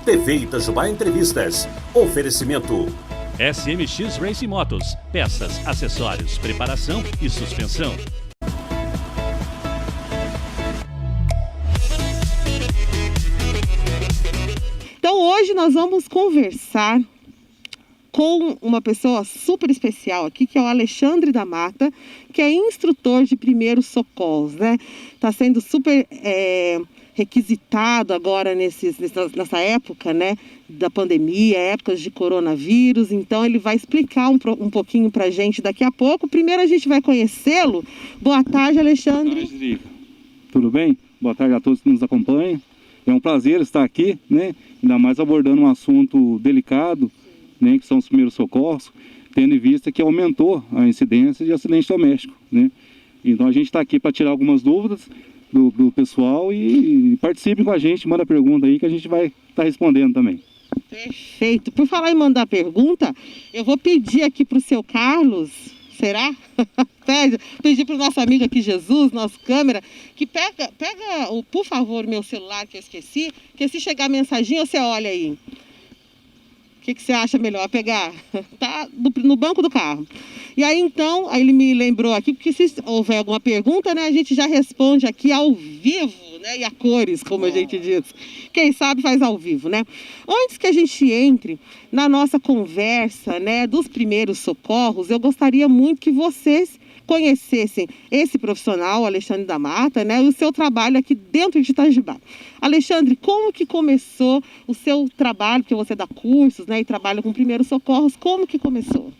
TV Itajubá Entrevistas. Oferecimento SMX Racing Motos. Peças, acessórios, preparação e suspensão. Então hoje nós vamos conversar com uma pessoa super especial aqui, que é o Alexandre da Mata, que é instrutor de primeiros socorros, né? Está sendo super requisitado agora nessa época, né, da pandemia, épocas de coronavírus. Então ele vai explicar um pouquinho para a gente daqui a pouco. Primeiro a gente vai conhecê-lo. Boa tarde, Alexandre. Boa tarde, Drica. Tudo bem? Boa tarde a todos que nos acompanham. É um prazer estar aqui, né? Ainda mais abordando um assunto delicado, né, que são os primeiros socorros, tendo em vista que aumentou a incidência de acidente doméstico, né? Então a gente está aqui para tirar algumas dúvidas do pessoal e participe com a gente, manda pergunta aí que a gente vai estar respondendo também. Perfeito. Por falar em mandar pergunta, eu vou pedir aqui para o seu Carlos, será? Pedir para o nosso amigo aqui, Jesus, nosso câmera, que pega por favor, meu celular que eu esqueci, que se chegar a mensagem, você olha aí. O que você acha melhor pegar? Tá no banco do carro. E aí, então, aí ele me lembrou aqui, porque se houver alguma pergunta, né, a gente já responde aqui ao vivo, né, e a cores, como a gente diz. Quem sabe faz ao vivo, né? Antes que a gente entre na nossa conversa, né, dos primeiros socorros, eu gostaria muito que vocês conhecessem esse profissional, Alexandre da Mata, né, e o seu trabalho aqui dentro de Itajubá. Alexandre, como que começou o seu trabalho, porque você dá cursos, né, e trabalha com primeiros socorros, como que começou?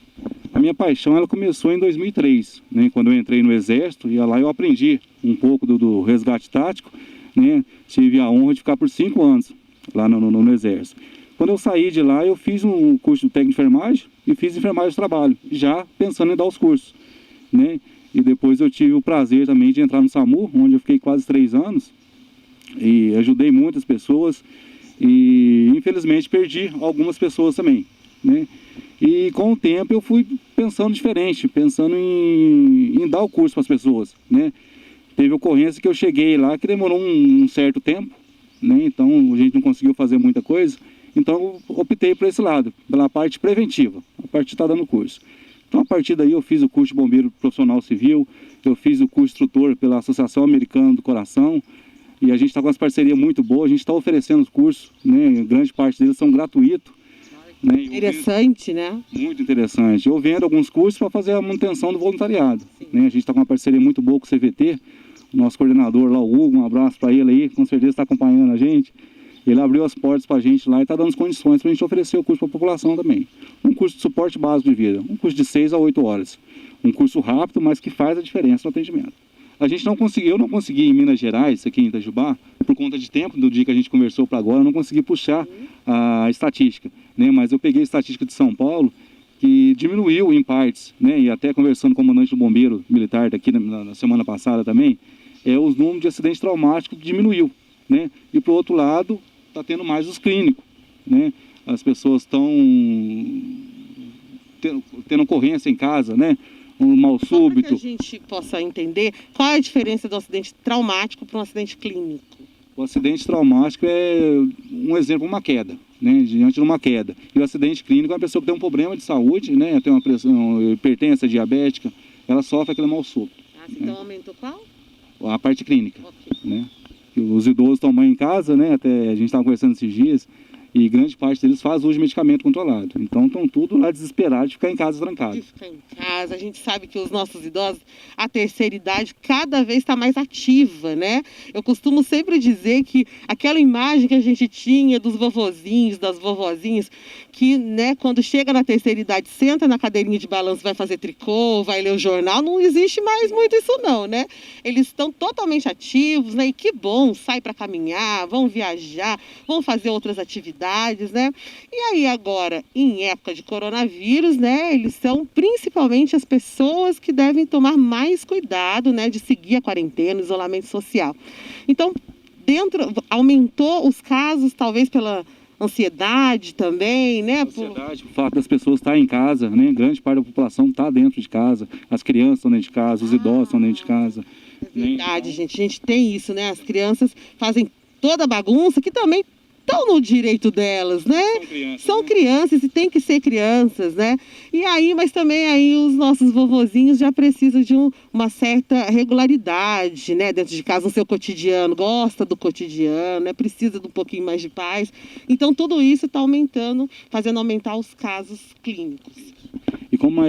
A minha paixão, ela começou em 2003, né, quando eu entrei no Exército, e lá eu aprendi um pouco do resgate tático, né, tive a honra de ficar por 5 anos lá no Exército. Quando eu saí de lá, eu fiz um curso de técnico de enfermagem e fiz enfermagem de trabalho, já pensando em dar os cursos, né? E depois eu tive o prazer também de entrar no SAMU, onde eu fiquei quase 3 anos e ajudei muitas pessoas e infelizmente perdi algumas pessoas também, né? E com o tempo eu fui pensando diferente, pensando em dar o curso para as pessoas, né? Teve ocorrência que eu cheguei lá que demorou um certo tempo, né? Então a gente não conseguiu fazer muita coisa, então eu optei por esse lado, pela parte preventiva, a parte de estar dando curso. Então, a partir daí, eu fiz o curso de bombeiro profissional civil, eu fiz o curso instrutor pela Associação Americana do Coração, e a gente está com umas parcerias muito boas, a gente está oferecendo os cursos, né? Grande parte deles são gratuitos. Né? Interessante, né? Muito interessante. Eu vendo alguns cursos para fazer a manutenção do voluntariado. Né? A gente está com uma parceria muito boa com o CVT, o nosso coordenador lá, o Hugo, um abraço para ele aí, com certeza está acompanhando a gente. Ele abriu as portas para a gente lá e está dando as condições para a gente oferecer o curso para a população também. Um curso de suporte básico de vida, um curso de 6 a 8 horas. Um curso rápido, mas que faz a diferença no atendimento. Eu não consegui em Minas Gerais, aqui em Itajubá, por conta de tempo, do dia que a gente conversou para agora, eu não consegui puxar a estatística, né? Mas eu peguei a estatística de São Paulo, que diminuiu em partes, né? E até conversando com o comandante do bombeiro militar daqui na semana passada também, os números de acidentes traumáticos diminuiu, né? E por outro lado, está tendo mais os clínicos, né? As pessoas estão tendo ocorrência em casa, né? Um mal súbito. Para que a gente possa entender qual é a diferença do acidente traumático para um acidente clínico. O acidente traumático é um exemplo, uma queda, né? Diante de uma queda. E o acidente clínico é uma pessoa que tem um problema de saúde, né? Tem uma pressão, hipertensa diabética, ela sofre aquele mal súbito. Então aumentou qual? A parte clínica, okay, né? Os idosos tomam em casa, né? Até a gente estava conversando esses dias, e grande parte deles faz uso de medicamento controlado. Então estão tudo lá desesperados de ficar em casa trancado. De ficar em casa. A gente sabe que os nossos idosos, a terceira idade, cada vez está mais ativa, né? Eu costumo sempre dizer que aquela imagem que a gente tinha dos vovozinhos, das vovozinhas, que, né, quando chega na terceira idade, senta na cadeirinha de balanço, vai fazer tricô, vai ler o jornal, não existe mais muito isso não, né? Eles estão totalmente ativos, né? E que bom, sai para caminhar, vão viajar, vão fazer outras atividades, né? E aí agora, em época de coronavírus, né, eles são principalmente as pessoas que devem tomar mais cuidado, né, de seguir a quarentena, o isolamento social. Então, aumentou os casos, talvez pela ansiedade também, né? Ansiedade, o fato das pessoas estarem em casa, né? Grande parte da população está dentro de casa, as crianças estão dentro de casa, os idosos estão dentro de casa. É verdade, né? Gente, a gente tem isso, né? As crianças fazem toda a bagunça, que também estão no direito delas, né? São crianças e tem que ser crianças, né? E aí, mas também aí os nossos vovozinhos já precisam de uma certa regularidade, né? Dentro de casa, no seu cotidiano, gosta do cotidiano, né? Precisa de um pouquinho mais de paz. Então, tudo isso está aumentando, fazendo aumentar os casos clínicos. E como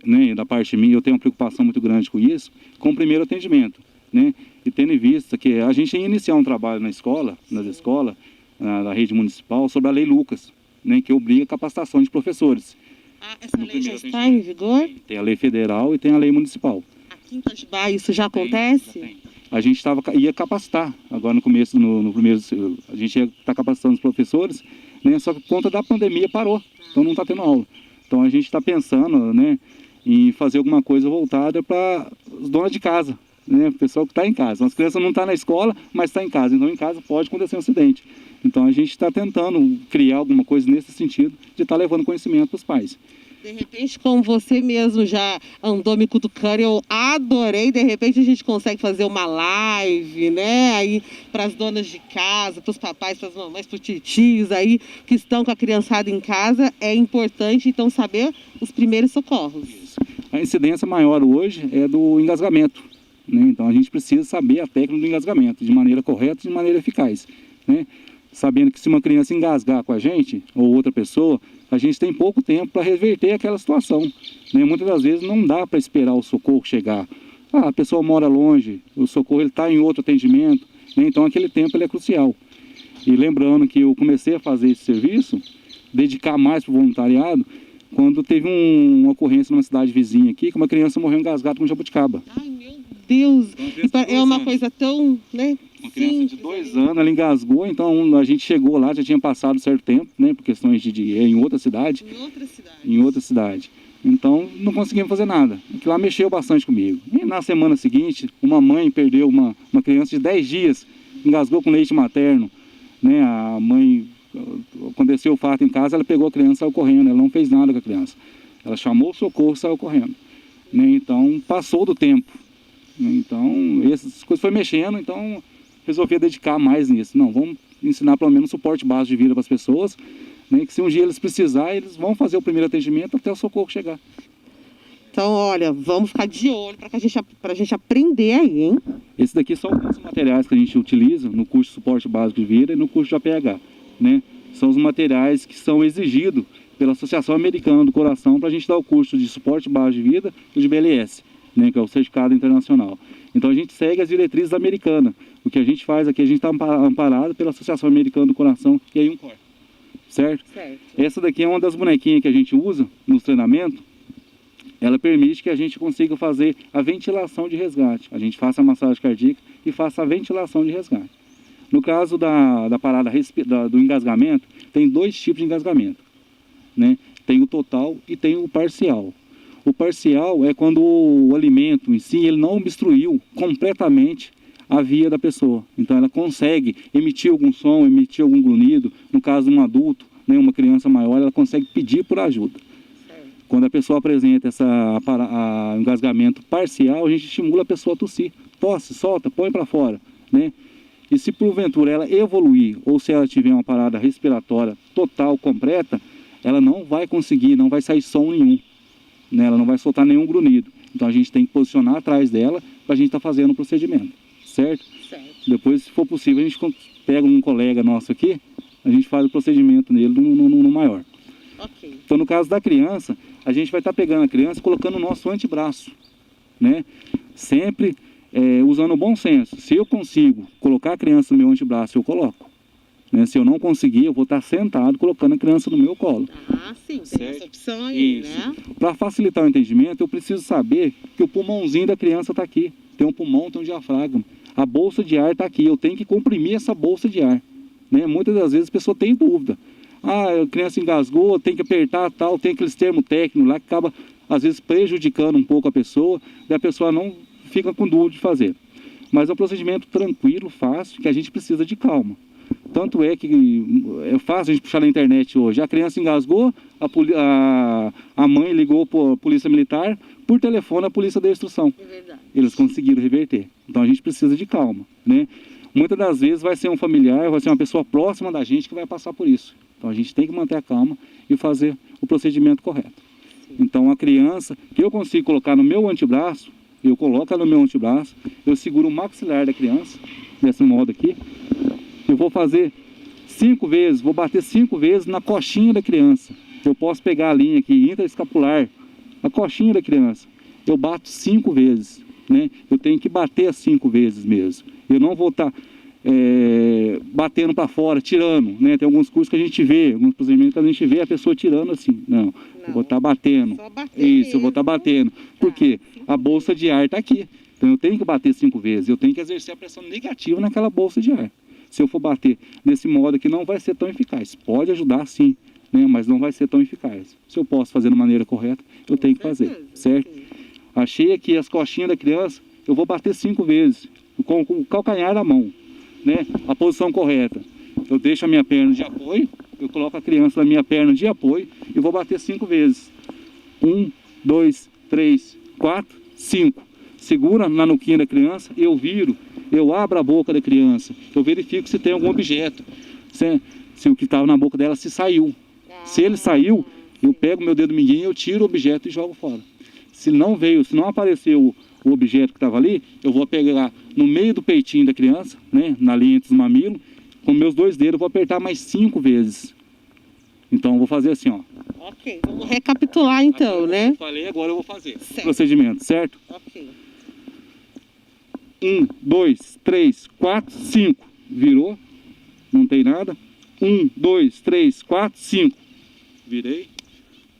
né, da parte minha, eu tenho uma preocupação muito grande com isso, com o primeiro atendimento, né? E tendo em vista que a gente ia iniciar um trabalho na escola, nas escolas, da rede municipal, sobre a Lei Lucas, né, que obriga a capacitação de professores. Ah, essa lei já está em vigor? Tem a lei federal e tem a lei municipal. Aqui em Itajubá isso já acontece? Tem. A gente ia capacitar, agora no começo, no primeiro, a gente ia estar capacitando os professores, né, só que por conta da pandemia parou, então não está tendo aula. Então a gente está pensando, né, em fazer alguma coisa voltada para os donos de casa, né, o pessoal que está em casa. As crianças não estão na escola, mas está em casa, então em casa pode acontecer um acidente. Então a gente está tentando criar alguma coisa nesse sentido, de estar levando conhecimento para os pais. De repente, como você mesmo já andou me cutucando, eu adorei, de repente a gente consegue fazer uma live, né, aí para as donas de casa, para os papais, para as mamães, para os titios aí, que estão com a criançada em casa, é importante, então, saber os primeiros socorros. Isso. A incidência maior hoje é do engasgamento, né, então a gente precisa saber a técnica do engasgamento, de maneira correta e de maneira eficaz, né, sabendo que se uma criança engasgar com a gente, ou outra pessoa, a gente tem pouco tempo para reverter aquela situação, né? Muitas das vezes não dá para esperar o socorro chegar. A pessoa mora longe, o socorro está em outro atendimento, né? Então aquele tempo ele é crucial. E lembrando que eu comecei a fazer esse serviço, dedicar mais para o voluntariado, quando teve uma ocorrência numa cidade vizinha aqui, que uma criança morreu engasgada com jabuticaba. Ai, meu Deus! É uma coisa tão, né? Uma criança de 2 anos, ela engasgou, então a gente chegou lá, já tinha passado certo tempo, né, por questões de em outra cidade. Em outra cidade. Então não conseguimos fazer nada. Aquilo lá mexeu bastante comigo. E na semana seguinte, uma mãe perdeu uma criança de 10 dias, engasgou com leite materno, né, a mãe, aconteceu o fato em casa, ela pegou a criança e saiu correndo, ela não fez nada com a criança. Ela chamou o socorro e saiu correndo. Né, então passou do tempo. Então essas coisas foi mexendo, então resolvi dedicar mais nisso. Não, vamos ensinar pelo menos suporte básico de vida para as pessoas, né, que se um dia eles precisarem, eles vão fazer o primeiro atendimento até o socorro chegar. Então, olha, vamos ficar de olho para a gente aprender aí, hein? Esse daqui são alguns materiais que a gente utiliza no curso de suporte básico de vida e no curso de APH, né? São os materiais que são exigidos pela Associação Americana do Coração para a gente dar o curso de suporte básico de vida e de BLS, né, que é o certificado internacional. Então a gente segue as diretrizes americanas. O que a gente faz aqui, a gente está amparado pela Associação Americana do Coração e aí Uncor. Certo? Essa daqui é uma das bonequinhas que a gente usa nos treinamentos. Ela permite que a gente consiga fazer a ventilação de resgate. A gente faça a massagem cardíaca e faça a ventilação de resgate. No caso da parada do engasgamento, tem 2 tipos de engasgamento, né? Tem o total e tem o parcial. O parcial é quando o alimento em si ele não obstruiu completamente a via da pessoa. Então ela consegue emitir algum som, emitir algum grunhido. No caso de um adulto, né, uma criança maior, ela consegue pedir por ajuda. Quando a pessoa apresenta engasgamento parcial, a gente estimula a pessoa a tossir. Tosse, solta, põe para fora, né? E se porventura ela evoluir, ou se ela tiver uma parada respiratória total, completa, ela não vai conseguir, não vai sair som nenhum, né? Ela não vai soltar nenhum grunhido. Então a gente tem que posicionar atrás dela para a gente estar fazendo o procedimento, certo? Depois, se for possível, a gente pega um colega nosso aqui, a gente faz o procedimento nele no maior. Okay. Então no caso da criança, a gente vai estar pegando a criança e colocando o nosso antebraço, né? Sempre usando o bom senso. Se eu consigo colocar a criança no meu antebraço, eu coloco. Né? Se eu não conseguir, eu vou estar sentado colocando a criança no meu colo. Ah, sim, tem essa opção aí, isso, né? Para facilitar o entendimento, eu preciso saber que o pulmãozinho da criança está aqui. Tem um pulmão, tem um diafragma. A bolsa de ar está aqui, eu tenho que comprimir essa bolsa de ar. Né? Muitas das vezes a pessoa tem dúvida. A criança engasgou, tem que apertar tal, tem aqueles termos técnicos lá que acaba, às vezes, prejudicando um pouco a pessoa, e a pessoa não fica com dúvida de fazer. Mas é um procedimento tranquilo, fácil, que a gente precisa de calma. Tanto é que é fácil a gente puxar na internet hoje. A criança engasgou, a mãe ligou para a polícia militar, por telefone a polícia deu instrução. É verdade. Eles conseguiram reverter. Então a gente precisa de calma, né? muitas das vezes vai ser um familiar, vai ser uma pessoa próxima da gente que vai passar por isso. Então a gente tem que manter a calma e fazer o procedimento correto. Então a criança que eu consigo colocar no meu antebraço, eu coloco ela no meu antebraço, eu seguro o maxilar da criança, desse modo aqui, eu vou fazer 5 vezes, vou bater 5 vezes na coxinha da criança. Eu posso pegar a linha aqui, intraescapular, a coxinha da criança, eu bato 5 vezes, né? Eu tenho que bater as 5 vezes mesmo. Eu não vou estar batendo para fora, tirando, né? Tem alguns cursos que a gente vê, alguns procedimentos que a gente vê a pessoa tirando assim. Não, eu vou estar batendo. Isso, eu vou estar batendo. Por quê? A bolsa de ar está aqui. Então eu tenho que bater 5 vezes. Eu tenho que exercer a pressão negativa naquela bolsa de ar. Se eu for bater desse modo aqui, não vai ser tão eficaz. Pode ajudar sim, né? Mas não vai ser tão eficaz. Se eu posso fazer da maneira correta, eu tenho que fazer, certo? Achei aqui as coxinhas da criança, eu vou bater 5 vezes, com o calcanhar da mão, né? A posição correta. Eu deixo a minha perna de apoio, eu coloco a criança na minha perna de apoio e vou bater 5 vezes. 1, 2, 3, 4, 5. Segura na nuquinha da criança, eu viro, eu abro a boca da criança, eu verifico se tem algum objeto, se o que estava na boca dela se saiu. Se ele saiu, eu pego meu dedo mindinho, eu tiro o objeto e jogo fora. Se não veio, se não apareceu o objeto que estava ali, eu vou pegar no meio do peitinho da criança, né, na linha entre os mamilos, com meus 2 dedos, eu vou apertar mais 5 vezes. Então eu vou fazer assim, ó. Ok, vamos recapitular então, agora, né? Eu falei, agora eu vou fazer certo. Procedimento, certo? Ok. 1, 2, 3, 4, 5. Virou, não tem nada. 1, 2, 3, 4, 5. Virei.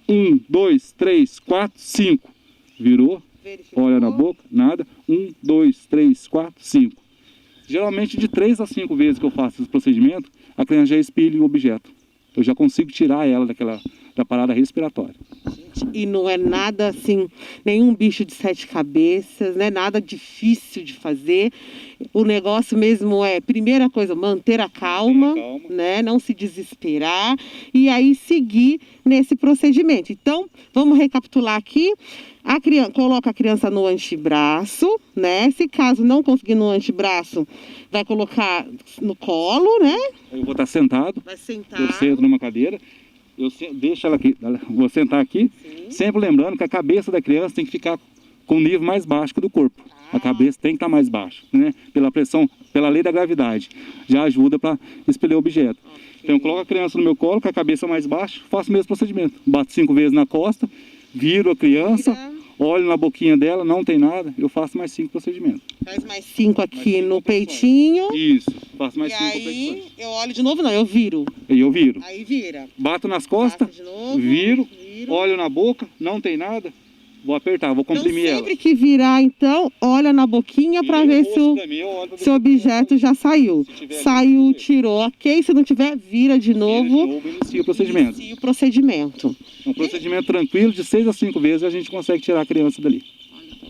1, 2, 3, 4, 5. Virou. Verificou. Olha na boca, nada. 1, 2, 3, 4, 5. Geralmente de 3 a 5 vezes que eu faço esse procedimento, a criança já expele o objeto. Eu já consigo tirar ela da parada respiratória. E não é nada assim, nenhum bicho de 7 cabeças, né? Nada difícil de fazer. O negócio mesmo é, primeira coisa, manter a calma, né? Não se desesperar e aí seguir nesse procedimento. Então, vamos recapitular aqui. A criança, coloca a criança no antebraço, né? Se caso não conseguir no antebraço, vai colocar no colo, né? Eu vou estar sentado. Vai sentar. Eu sento numa cadeira. Eu deixo ela aqui, vou sentar aqui, sim. Sempre lembrando que a cabeça da criança tem que ficar com o nível mais baixo que do corpo. A cabeça tem que estar mais baixa, né? Pela pressão, pela lei da gravidade. Já ajuda para expelir o objeto. Okay. Então eu coloco a criança no meu colo, com a cabeça mais baixa, faço o mesmo procedimento. Bato 5 vezes na costa, viro a criança, olho na boquinha dela, não tem nada, eu faço mais 5 procedimentos. Faz mais 5 aqui no peitinho. Isso, faço mais 5 procedimentos. E aí eu olho de novo, não, eu viro. E eu viro. Aí vira. Bato nas costas, viro, olho na boca, não tem nada, vou apertar, vou comprimir ela. Sempre que virar, então, olha na boquinha para ver se o objeto já saiu. Saiu, tirou, ok. Se não tiver, vira de novo. Inicia o procedimento. Inicia o procedimento. Um procedimento tranquilo, de 6 a 5 vezes a gente consegue tirar a criança dali.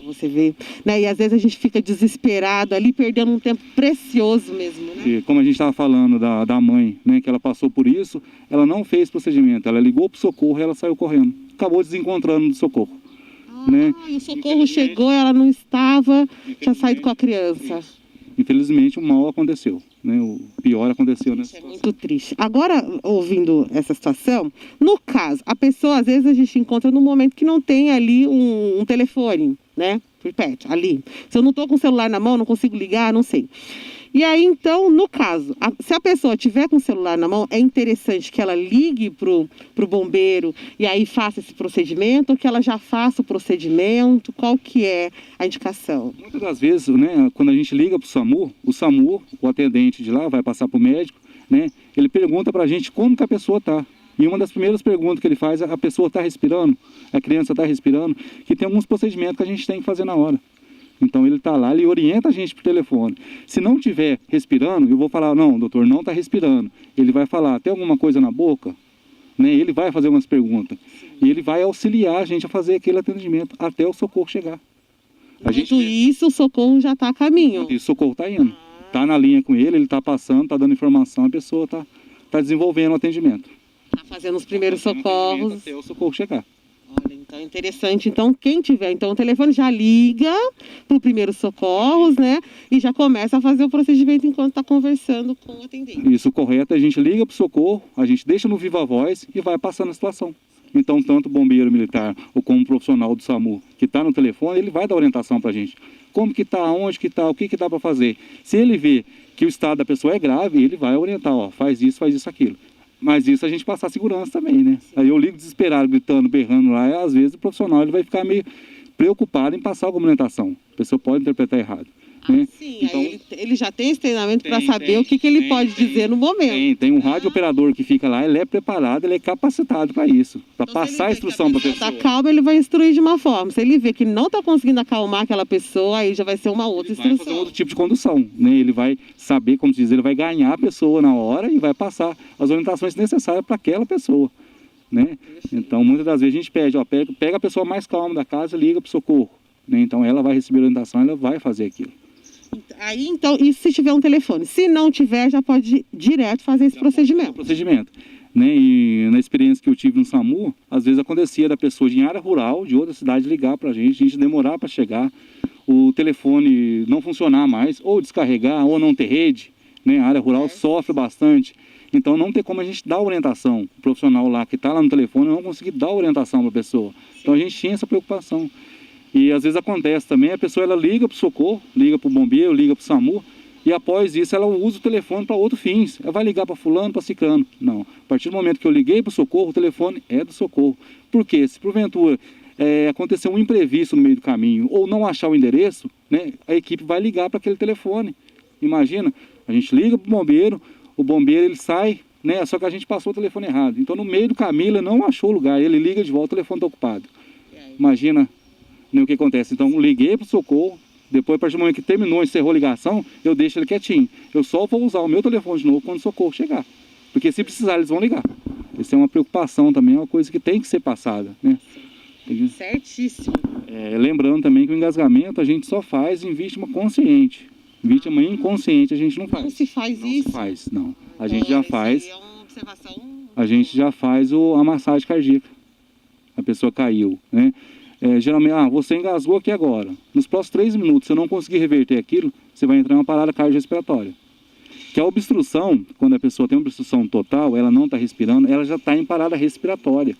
Você vê, né? E às vezes a gente fica desesperado ali, perdendo um tempo precioso mesmo, né? E como a gente estava falando da mãe, né, que ela passou por isso, ela não fez procedimento, ela ligou para o socorro e ela saiu correndo. Acabou desencontrando do socorro. Né? E o socorro chegou, ela não estava, tinha saído com a criança. Isso. Infelizmente o mal aconteceu, né? O pior aconteceu nessa situação. É muito triste. Agora, ouvindo essa situação, no caso, a pessoa às vezes a gente encontra num momento que não tem ali um telefone, né? Por perto, ali. Se eu não estou com o celular na mão, não consigo ligar, não sei. E aí, então, no caso, se a pessoa tiver com o celular na mão, é interessante que ela ligue pro bombeiro e aí faça esse procedimento, ou que ela já faça o procedimento, qual que é a indicação? Muitas das vezes, né, quando a gente liga pro SAMU, o atendente de lá vai passar pro médico, né, ele pergunta pra gente como que a pessoa tá. E uma das primeiras perguntas que ele faz é: a pessoa está respirando? A criança está respirando? Que tem alguns procedimentos que a gente tem que fazer na hora. Então ele está lá, ele orienta a gente por telefone. Se não estiver respirando, eu vou falar: não, doutor, não está respirando. Ele vai falar: tem alguma coisa na boca? Né? Ele vai fazer umas perguntas. E ele vai auxiliar a gente a fazer aquele atendimento até o socorro chegar. Isso, o socorro já está a caminho. E o socorro está indo. Está na linha com ele está passando, está dando informação, a pessoa está desenvolvendo o atendimento. Está fazendo os primeiros socorros. Até o socorro chegar. Olha, então Então, é interessante, então, quem tiver, então, o telefone já liga para o primeiro socorros, né? E já começa a fazer o procedimento enquanto está conversando com o atendente. Isso, correto. A gente liga para o socorro, a gente deixa no viva voz e vai passando a situação. Então, tanto o bombeiro militar ou como o profissional do SAMU que está no telefone, ele vai dar orientação para a gente. Como que está, onde que está, o que dá para fazer. Se ele vê que o estado da pessoa é grave, ele vai orientar, ó, faz isso, aquilo. Mas isso a gente passar segurança também, né? Aí eu ligo desesperado, gritando, berrando lá, e às vezes o profissional ele vai ficar meio preocupado em passar alguma orientação. A pessoa pode interpretar errado. Né? Sim, então, aí ele já tem esse treinamento para saber o que ele pode dizer no momento. Tem um rádio operador que fica lá, ele é preparado, ele é capacitado para isso, para passar a instrução para a pessoa. Tá calma, ele vai instruir de uma forma. Se ele vê que não está conseguindo acalmar aquela pessoa, aí já vai ser uma outra instrução. Vai fazer outro tipo de condução, né? Ele vai saber, como se diz, ele vai ganhar a pessoa na hora e vai passar as orientações necessárias para aquela pessoa. Né? Então, muitas das vezes a gente pede, ó, pega a pessoa mais calma da casa e liga para o socorro. Né? Então, ela vai receber a orientação, ela vai fazer aquilo. Aí, então, isso se tiver um telefone. Se não tiver, já pode ir direto fazer esse procedimento. Né? E na experiência que eu tive no SAMU, às vezes acontecia da pessoa de área rural, de outra cidade, ligar para a gente demorar para chegar, o telefone não funcionar mais, ou descarregar, ou não ter rede. Né? A área rural sofre bastante. Então não tem como a gente dar orientação. O profissional lá que está lá no telefone não conseguir dar orientação para a pessoa. Então a gente tinha essa preocupação. E às vezes acontece também, a pessoa ela liga para o socorro, liga para o bombeiro, liga para o SAMU, e após isso ela usa o telefone para outros fins. Ela vai ligar para fulano, para ciclano. Não. A partir do momento que eu liguei para o socorro, o telefone é do socorro. Por quê? Se porventura acontecer um imprevisto no meio do caminho, ou não achar o endereço, né, a equipe vai ligar para aquele telefone. Imagina, a gente liga para o bombeiro ele sai, né, só que a gente passou o telefone errado. Então no meio do caminho ele não achou o lugar, ele liga de volta, o telefone está ocupado. Imagina, né, o que acontece. Então liguei para o socorro, depois a partir do momento que terminou, encerrou a ligação, eu deixo ele quietinho. Eu só vou usar o meu telefone de novo quando o socorro chegar. Porque se precisar eles vão ligar. Isso é uma preocupação também, é uma coisa que tem que ser passada. Né? Certíssimo. Lembrando também que o engasgamento a gente só faz em vítima consciente. Vítima inconsciente a gente não faz. Não se faz isso? Não se faz, não. A gente já faz. É uma observação... A gente já faz a massagem cardíaca. A pessoa caiu, né? Geralmente, você engasgou aqui agora. Nos próximos 3 minutos, se eu não conseguir reverter aquilo, você vai entrar em uma parada cardiorrespiratória. Que a obstrução, quando a pessoa tem uma obstrução total, ela não está respirando, ela já está em parada respiratória.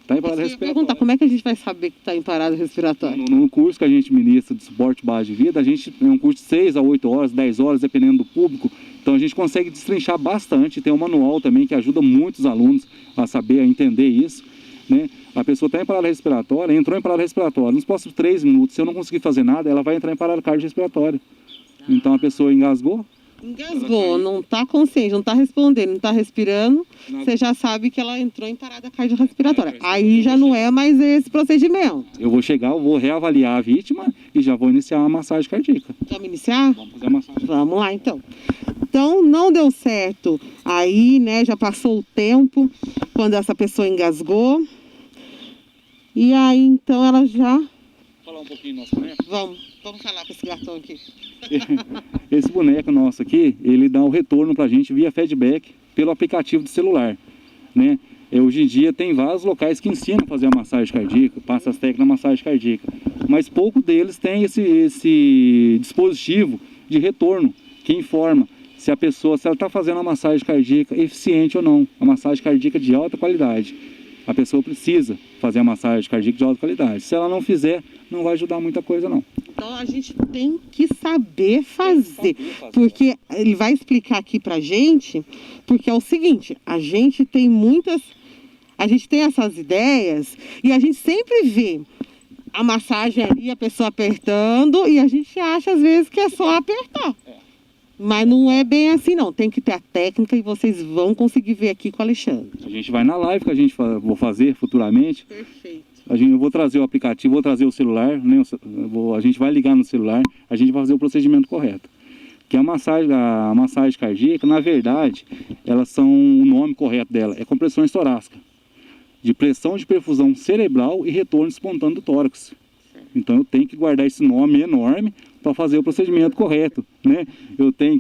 Está em parada respiratória. Perguntar, como é que a gente vai saber que está em parada respiratória? No curso que a gente ministra de suporte base de vida, a gente é um curso de 6 a 8 horas, 10 horas, dependendo do público. Então a gente consegue destrinchar bastante. Tem um manual também que ajuda muitos alunos a saber, a entender isso. Né? A pessoa está em parada respiratória, entrou em parada respiratória. Nos próximos 3 minutos, se eu não conseguir fazer nada, ela vai entrar em parada cardiorrespiratória. Então a pessoa engasgou. Engasgou, não está consciente, não está respondendo, não está respirando, você já sabe que ela entrou em parada cardiorrespiratória. Aí já não é mais esse procedimento. Eu vou chegar, eu vou reavaliar a vítima e já vou iniciar uma massagem cardíaca. Vamos iniciar? Vamos fazer a massagem. Vamos lá, então. Então, não deu certo aí, né, já passou o tempo quando essa pessoa engasgou. E aí, então, ela já... Vou falar um pouquinho do nosso boneco? Vamos falar com esse gatão aqui. Esse boneco nosso aqui, ele dá um retorno pra gente via feedback pelo aplicativo do celular, né? Hoje em dia tem vários locais que ensinam a fazer a massagem cardíaca, passa as técnicas da massagem cardíaca, mas pouco deles tem esse dispositivo de retorno que informa se a pessoa, se ela está fazendo a massagem cardíaca eficiente ou não, a massagem cardíaca de alta qualidade. A pessoa precisa fazer a massagem cardíaca de alta qualidade. Se ela não fizer, não vai ajudar muita coisa, não. Então, a gente tem que saber fazer. Porque ele vai explicar aqui pra gente, porque é o seguinte, a gente tem essas ideias e a gente sempre vê a massagem ali, a pessoa apertando, e a gente acha às vezes que é só apertar. Mas não é bem assim, não. Tem que ter a técnica e vocês vão conseguir ver aqui com o Alexandre. A gente vai na live que a gente vou fazer futuramente. Perfeito. Eu vou trazer o aplicativo, vou trazer o celular, né? A gente vai ligar no celular, a gente vai fazer o procedimento correto. Que a massagem cardíaca, na verdade, o nome correto dela é compressões torácicas, de pressão de perfusão cerebral e retorno espontâneo do tórax. Então eu tenho que guardar esse nome enorme para fazer o procedimento correto, né?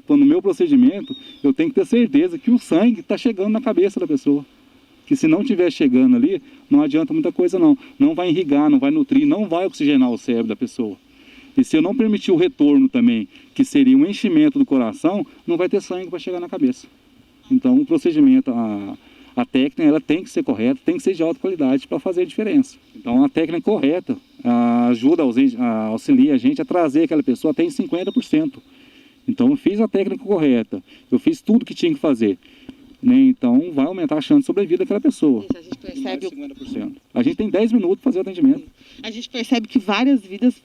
No meu procedimento, eu tenho que ter certeza que o sangue está chegando na cabeça da pessoa. que se não estiver chegando ali, não adianta muita coisa não. Não vai irrigar, não vai nutrir, não vai oxigenar o cérebro da pessoa. E se eu não permitir o retorno também, que seria um enchimento do coração, não vai ter sangue para chegar na cabeça. Então o procedimento, a técnica, ela tem que ser correta, tem que ser de alta qualidade para fazer a diferença. Então a técnica correta ajuda, auxilia a gente a trazer aquela pessoa até em 50%. Então eu fiz a técnica correta, eu fiz tudo que tinha que fazer. Né? Então vai aumentar a chance de sobrevida daquela pessoa. A gente percebe 50%. A gente tem 10 minutos para fazer o atendimento. A gente percebe que várias vidas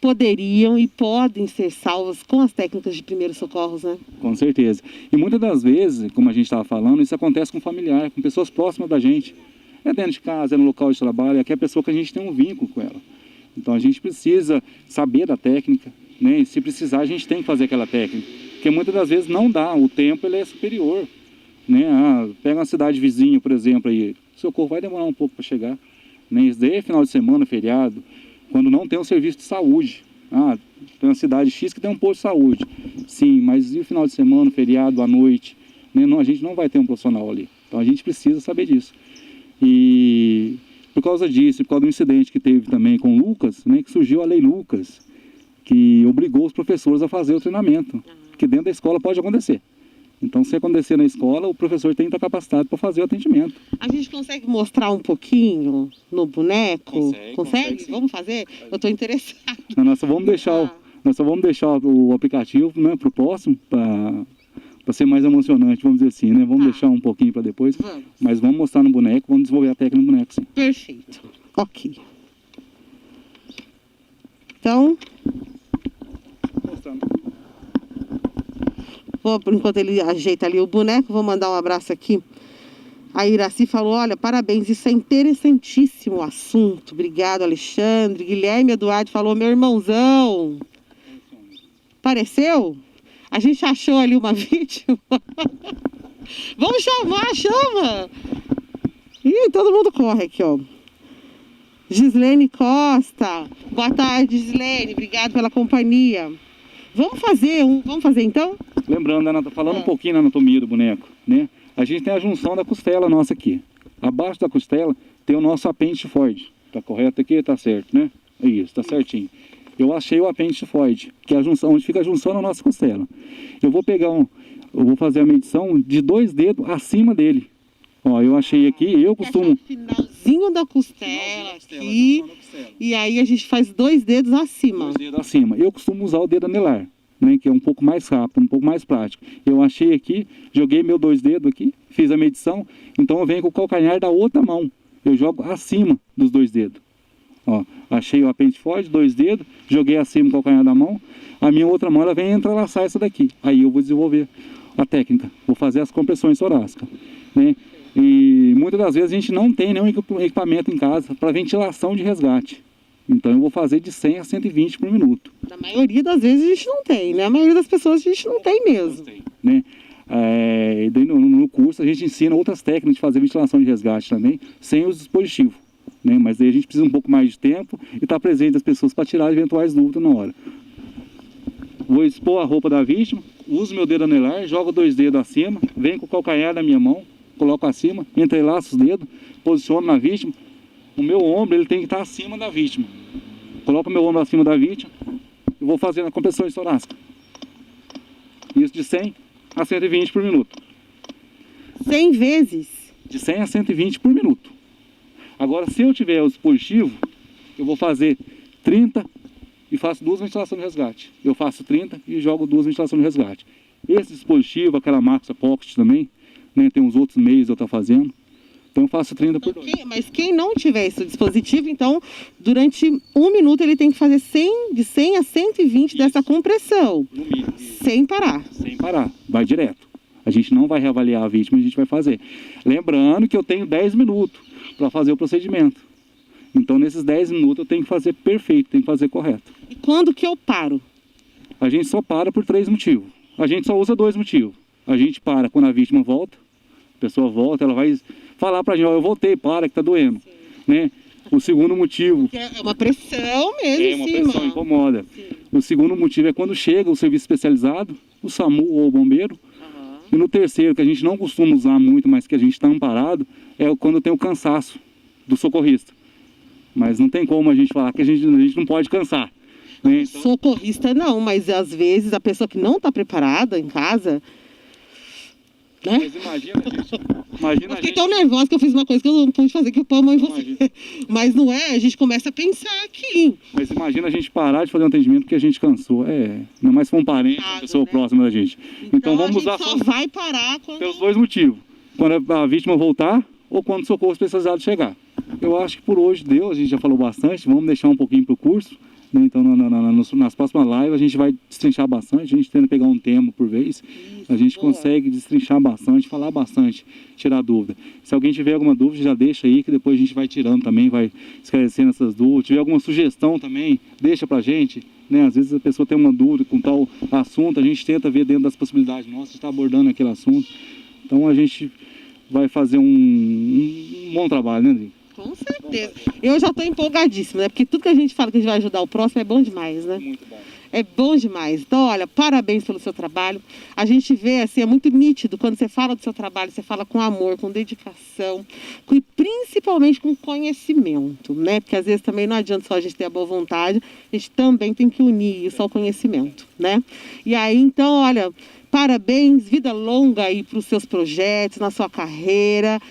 poderiam e podem ser salvas com as técnicas de primeiros socorros, né? Com certeza. E muitas das vezes, como a gente estava falando, isso acontece com familiar, com pessoas próximas da gente. É dentro de casa, é no local de trabalho, é aquela pessoa que a gente tem um vínculo com ela. Então a gente precisa saber da técnica, né? E se precisar a gente tem que fazer aquela técnica. Porque muitas das vezes não dá, o tempo ele é superior. Né? Pega uma cidade vizinha, por exemplo, aí, o socorro vai demorar um pouco para chegar. Né? Isso daí é final de semana, feriado, quando não tem um serviço de saúde. Tem uma cidade X que tem um posto de saúde. Sim, mas e o final de semana, feriado, à noite? Né? Não, a gente não vai ter um profissional ali. Então a gente precisa saber disso. E por causa disso, por causa do incidente que teve também com o Lucas, né, que surgiu a Lei Lucas, que obrigou os professores a fazer o treinamento. Que dentro da escola pode acontecer. Então, se acontecer na escola, o professor tem que estar capacitado para fazer o atendimento. A gente consegue mostrar um pouquinho no boneco? Consegue? Vamos fazer? Eu estou interessada. Nós só vamos deixar o aplicativo, né, para o próximo, para ser mais emocionante, vamos dizer assim, né? Vamos deixar um pouquinho para depois, mas vamos mostrar no boneco, vamos desenvolver a técnica no boneco, sim. Perfeito. Ok. Então... Mostrando. Enquanto ele ajeita ali o boneco, vou mandar um abraço aqui. A Iraci falou, olha, parabéns, isso é interessantíssimo o assunto. Obrigado, Alexandre. Guilherme Eduardo falou, meu irmãozão. Apareceu? A gente achou ali uma vítima. Vamos chamar, chama. Ih, todo mundo corre aqui, ó. Gislene Costa. Boa tarde, Gislene. Obrigado pela companhia. Vamos fazer então? Lembrando, falando um pouquinho da anatomia do boneco, né? A gente tem a junção da costela nossa aqui. Abaixo da costela tem o nosso apêndice tifoide. Tá correto aqui? Tá certo, né? É isso, tá certinho. Eu achei o apêndice tifoide, que é a junção, onde fica a junção da nossa costela. Eu vou vou fazer a medição de 2 dedos acima dele. Ó, eu achei aqui, eu costumo... Finalzinho da costela aqui, e aí a gente faz 2 dedos acima. 2 dedos acima. Eu costumo usar o dedo anelar, né, que é um pouco mais rápido, um pouco mais prático. Eu achei aqui, joguei meu 2 dedos aqui, fiz a medição, então eu venho com o calcanhar da outra mão. Eu jogo acima dos 2 dedos. Ó, achei o apêndice tifoide, 2 dedos, joguei acima o calcanhar da mão, a minha outra mão ela vem entrelaçar essa daqui. Aí eu vou desenvolver a técnica, vou fazer as compressões torácicas, né? E muitas das vezes a gente não tem nenhum equipamento em casa para ventilação de resgate. Então eu vou fazer de 100 a 120 por minuto. Na maioria das vezes a gente não tem, né? A maioria das pessoas a gente não tem mesmo. Né? E daí no curso a gente ensina outras técnicas de fazer ventilação de resgate também, sem os dispositivos. Né? Mas daí a gente precisa um pouco mais de tempo e estar presente das pessoas para tirar eventuais dúvidas na hora. Vou expor a roupa da vítima, uso meu dedo anelar, jogo 2 dedos acima, venho com o calcanhar da minha mão, coloco acima, entrelaço os dedos, posiciono na vítima. O meu ombro ele tem que estar acima da vítima. Coloco o meu ombro acima da vítima e vou fazendo a compressão torácica. Isso de 100 a 120 por minuto. 100 vezes? De 100 a 120 por minuto. Agora, se eu tiver o dispositivo, eu vou fazer 30 e faço 2 ventilações de resgate. Eu faço 30 e jogo 2 ventilações de resgate. Esse dispositivo, aquela Maxa Pocket também, né, tem uns outros meios eu estou fazendo. Então eu faço 30 por 2. Mas quem não tiver esse dispositivo, então, durante 1 minuto ele tem que fazer de 100 a 120 isso, dessa compressão. No mínimo. Sem parar. Sem parar, vai direto. A gente não vai reavaliar a vítima, a gente vai fazer. Lembrando que eu tenho 10 minutos para fazer o procedimento. Então nesses 10 minutos eu tenho que fazer perfeito, tenho que fazer correto. E quando que eu paro? A gente só para por 3 motivos. A gente só usa 2 motivos. A gente para quando a vítima volta. A pessoa volta, ela vai falar pra gente, ó, eu voltei, para que tá doendo. Né? O segundo motivo... É uma pressão mesmo. É uma pressão, incomoda. Sim. O segundo motivo é quando chega o serviço especializado, o SAMU ou o bombeiro, E no terceiro, que a gente não costuma usar muito, mas que a gente está amparado, é quando tem o cansaço do socorrista. Mas não tem como a gente falar que a gente não pode cansar, né? Então... Socorrista não, mas às vezes a pessoa que não está preparada em casa, né? Mas imagina a gente... Eu fiquei tão nervosa que eu fiz uma coisa que eu não pude fazer, que eu pôr a mão em você. Mas não é, a gente começa a pensar aqui. Mas imagina a gente parar de fazer um atendimento porque a gente cansou. Não é mais for um parente, uma pessoa próxima da gente. Então vamos usar só vai parar pelos dois motivos. Quando a vítima voltar ou quando o socorro especializado chegar. Eu acho que por hoje deu, a gente já falou bastante, vamos deixar um pouquinho para o curso, né? Então nas próximas lives a gente vai destrinchar bastante, a gente tenta pegar um tema por vez, a gente consegue destrinchar bastante, falar bastante, tirar dúvida. Se alguém tiver alguma dúvida, já deixa aí, que depois a gente vai tirando também, vai esclarecendo essas dúvidas. Se tiver alguma sugestão também, deixa pra gente, né? Às vezes a pessoa tem uma dúvida com tal assunto, a gente tenta ver dentro das possibilidades nossas de estar abordando aquele assunto. Então a gente vai fazer um bom trabalho, né, André? Com certeza. Eu já estou empolgadíssima, né? Porque tudo que a gente fala que a gente vai ajudar o próximo é bom demais, né? Muito bom. É bom demais. Então, olha, parabéns pelo seu trabalho. A gente vê, assim, é muito nítido quando você fala do seu trabalho, você fala com amor, com dedicação, e principalmente com conhecimento, né? Porque às vezes também não adianta só a gente ter a boa vontade, a gente também tem que unir isso ao conhecimento, né? E aí, então, olha, parabéns, vida longa aí para os seus projetos, na sua carreira.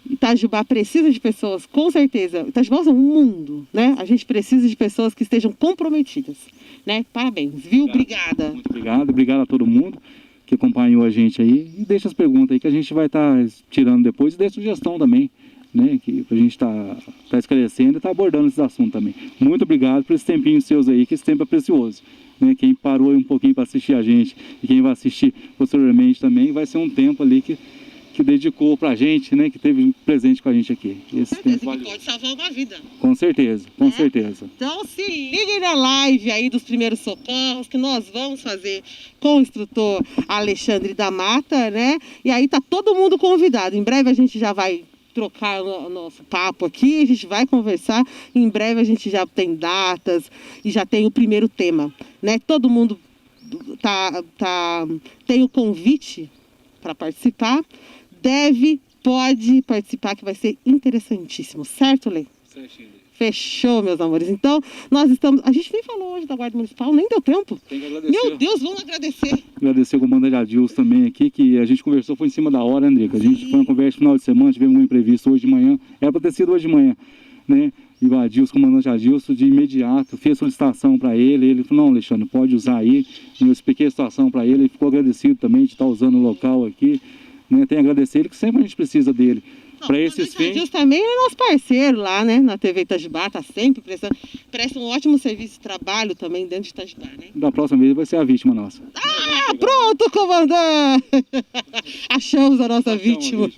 Itajubá precisa de pessoas, com certeza. Itajubá é um mundo, né? A gente precisa de pessoas que estejam comprometidas, né? Parabéns, viu? Obrigada. Muito obrigado a todo mundo que acompanhou a gente aí. E deixa as perguntas aí que a gente vai estar tirando depois e dê sugestão também, né? Que a gente está esclarecendo e está abordando esses assuntos também. Muito obrigado por esse tempinho seus aí, que esse tempo é precioso, né? Quem parou aí um pouquinho para assistir a gente e quem vai assistir posteriormente também, vai ser um tempo ali que dedicou pra gente, né, que teve presente com a gente aqui. Esse tempo que pode salvar uma vida. Com certeza, com certeza. Então se liguem na live aí dos primeiros socorros que nós vamos fazer com o instrutor Alexandre da Mata, né? E aí tá todo mundo convidado. Em breve a gente já vai trocar o nosso papo aqui, a gente vai conversar. Em breve a gente já tem datas e já tem o primeiro tema, né? Todo mundo tem o convite para participar. Pode participar, que vai ser interessantíssimo, certo, Lei? Certinho. Fechou, meus amores. Então, nós estamos... A gente nem falou hoje da Guarda Municipal, nem deu tempo. Tem que agradecer. Meu Deus, vamos agradecer. Agradecer o comandante Adilson também aqui, que a gente conversou, foi em cima da hora, André. A gente foi uma conversa no final de semana, tivemos um imprevisto hoje de manhã. Era para ter sido hoje de manhã, né? E o Adilson, o comandante Adilson, de imediato, fez solicitação para ele. Ele falou, não, Alexandre, pode usar aí. Eu expliquei a situação para ele, ele ficou agradecido também de estar usando o local aqui. Né? Tem que agradecer ele, que sempre a gente precisa dele. Para esses fins. O também é nosso parceiro lá, né? Na TV Itajubá, tá sempre prestando. Presta um ótimo serviço de trabalho também dentro de Itajubá, né? Da próxima vez vai ser a vítima nossa. Ah, pronto, comandante! Achamos a nossa vítima.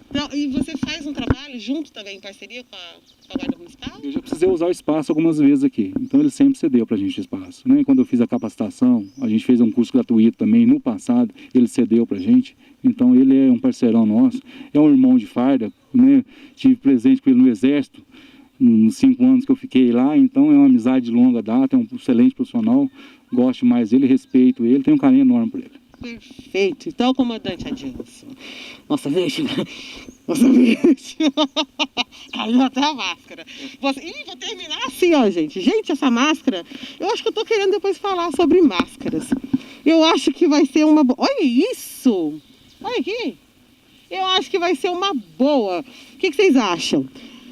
Então, e você faz um trabalho junto também, em parceria com a Guarda Municipal? Eu já precisei usar o espaço algumas vezes aqui, então ele sempre cedeu pra gente espaço, né? Quando eu fiz a capacitação, a gente fez um curso gratuito também no passado, ele cedeu pra gente, então ele é um parceirão nosso, é um irmão de farda, né? Tive presente com ele no Exército, nos 5 anos que eu fiquei lá, então é uma amizade de longa data, é um excelente profissional, gosto mais dele, respeito ele, tenho um carinho enorme por ele. Perfeito. Então, comandante Adilson, nossa vítima, caiu até a máscara. Vou terminar assim, ó, gente. Gente, essa máscara, eu acho que eu tô querendo depois falar sobre máscaras. Eu acho que vai ser uma boa. Olha isso! Olha aqui. Eu acho que vai ser uma boa. O que vocês acham?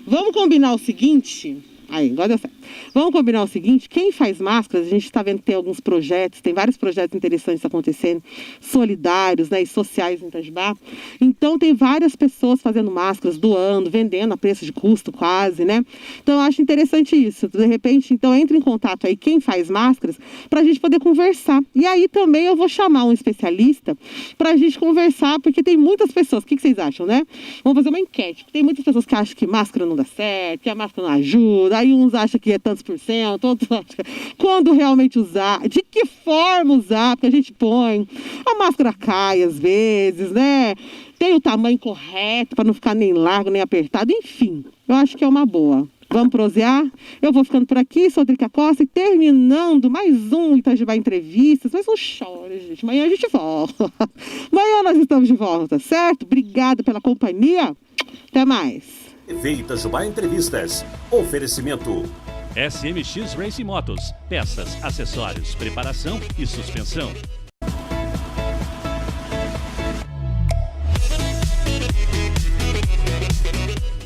Vamos combinar o seguinte... Aí, agora deu certo. Vamos combinar o seguinte, quem faz máscaras, a gente está vendo que tem alguns projetos, tem vários projetos interessantes acontecendo, solidários, né, e sociais em Itajubá. Então, tem várias pessoas fazendo máscaras, doando, vendendo a preço de custo quase, né? Então, eu acho interessante isso. De repente, então, entre em contato aí quem faz máscaras, para a gente poder conversar. E aí, também, eu vou chamar um especialista para a gente conversar, porque tem muitas pessoas, o que vocês acham, né? Vamos fazer uma enquete. Tem muitas pessoas que acham que máscara não dá certo, que a máscara não ajuda. Aí uns acham que é tantos por cento, outros acham que... Quando realmente usar, de que forma usar, porque a gente põe, a máscara cai às vezes, né? Tem o tamanho correto para não ficar nem largo, nem apertado, enfim. Eu acho que é uma boa. Vamos prosear? Eu vou ficando por aqui, sou Drica Costa, e terminando mais um Itajubá Entrevistas. Mas não chore, gente. Amanhã a gente volta. Amanhã nós estamos de volta, certo? Obrigada pela companhia. Até mais. TV Itajubá Entrevistas. Oferecimento. SMX Racing Motos. Peças, acessórios, preparação e suspensão.